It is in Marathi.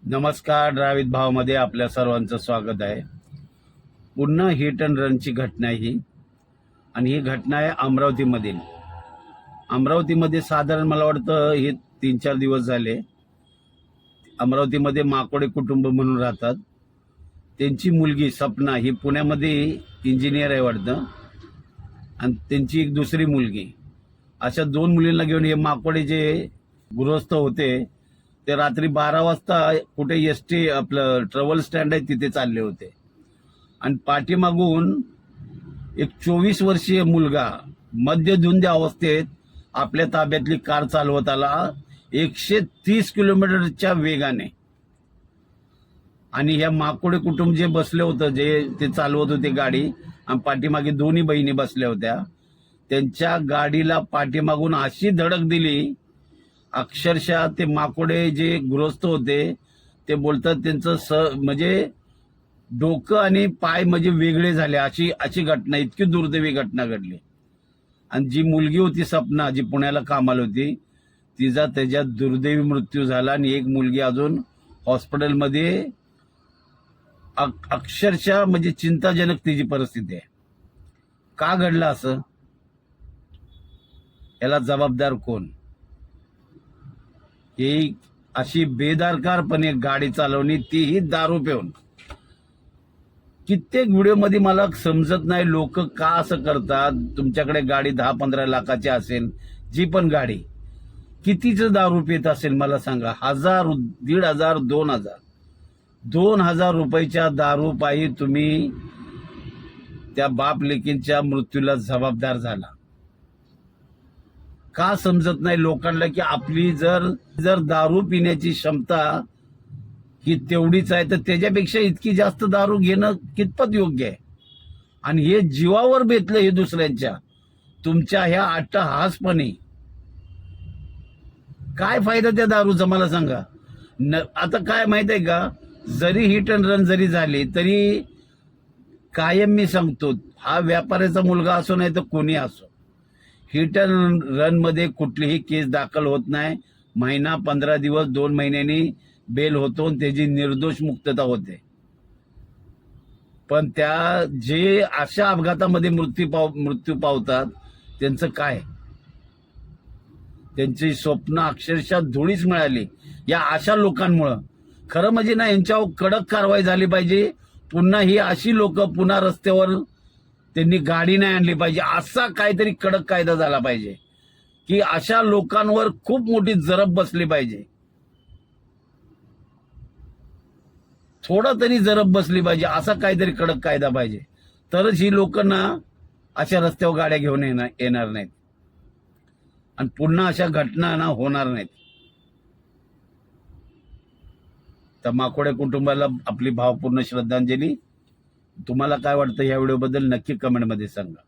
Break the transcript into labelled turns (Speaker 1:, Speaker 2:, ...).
Speaker 1: नमस्कार. ड्रावित भावमध्ये आपल्या सर्वांचं स्वागत आहे. पुन्हा हिट अँड रनची घटना ही, आणि ही घटना आहे अमरावतीमधील. अमरावतीमध्ये साधारण मला वाटतं हे 3-4 दिवस झाले. अमरावतीमध्ये माकोडे कुटुंब म्हणून राहतात. त्यांची मुलगी सपना ही पुण्यामध्ये इंजिनियर आहे वाटतं, आणि त्यांची एक दुसरी मुलगी, अशा 2 मुलींना घेऊन हे माकोडे जे गृहस्थ होते ते रात्री 12 वाजता कुठे एसटी आपलं ट्रॅव्हल स्टँड आहे तिथे चालले होते. आणि पाठीमागून एक 24 वर्षीय मुलगा मद्यधुंद अवस्थेत आपल्या ताब्यातली कार चालवत आला 130 किलोमीटरच्या वेगाने. आणि ह्या माकोडे कुटुंब जे बसले होतं, जे ते चालवत होते गाडी, आणि पाठीमागे दोन्ही बहिणी बसल्या होत्या, त्यांच्या गाडीला पाठीमागून अशी धडक दिली, अक्षरशः ते माकोडे जे गृहस्थ होते ते बोलतात त्यांचं म्हणजे डोकं आणि पाय म्हणजे वेगळे झाले, अशी घटना, इतकी दुर्दैवी घटना घडली. आणि जी मुलगी होती सपना, जी पुण्याला कामाला होती, तिचा त्याच्यात दुर्दैवी मृत्यू झाला. आणि एक मुलगी अजून हॉस्पिटलमध्ये, अक्षरशः म्हणजे चिंताजनक तिची परिस्थिती आहे. का घडलं असं? याला जबाबदार कोण? ही अशी बेदरकारपणे गाडी चालवणी, तीही दारू पिऊन. कित्येक व्हिडिओमध्ये मला समजत नाही लोक का असं करतात. तुमच्याकडे गाडी 10-15 लाखाची असेल, जी पण गाडी, कितीचं दारू पित असेल मला सांगा. 1000, 1500, 2000 रुपयाच्या दारू पायी तुम्ही त्या बाप लेकींच्या मृत्यूला जबाबदार झाला. का समजत नाही लोकांना की आपली जर दारू पिण्याची क्षमता ही तेवढीच आहे, तर त्याच्यापेक्षा इतकी जास्त दारू घेणं कितपत योग्य आहे? आणि हे जीवावर बेतलं हे दुसऱ्यांच्या, तुमच्या ह्या अट्टहासपणे. काय फायदा त्या दारूचा मला सांगा. आता काय माहित आहे का, जरी हिट अँड रन जरी झाली तरी कायम मी सांगतो, हा व्यापाऱ्याचा मुलगा असो नाही तर कोणी असो, हिट अँड रन मध्ये कुठलीही केस दाखल होत नाही. महिना, 15 दिवस, 2 महिन्यांनी बेल होतो आणि त्याची निर्दोष मुक्तता होते. पण त्या जे अशा अपघातामध्ये मृत्यू पावतात त्यांचं काय? त्यांची स्वप्न अक्षरशः धुळीच मिळाली या अशा लोकांमुळं. खरं म्हणजे ना, यांच्यावर कडक कारवाई झाली पाहिजे. पुन्हा ही अशी लोक पुन्हा रस्त्यावर त्यांनी गाडी नाही आणली पाहिजे, असा काहीतरी कडक कायदा झाला पाहिजे की अशा लोकांवर खूप मोठी जरब बसली पाहिजे. थोडा तरी जरब बसली पाहिजे, असा काहीतरी कडक कायदा पाहिजे. तरच ही लोक ना अशा रस्त्यावर गाड्या घेऊन येणार नाहीत, आणि पुन्हा अशा घटना ना होणार नाहीत. तर माकोडे कुटुंबाला आपली भावपूर्ण श्रद्धांजली. तुम्हाला काय वाटतं या व्हिडिओबद्दल नक्की कमेंटमध्ये सांगा.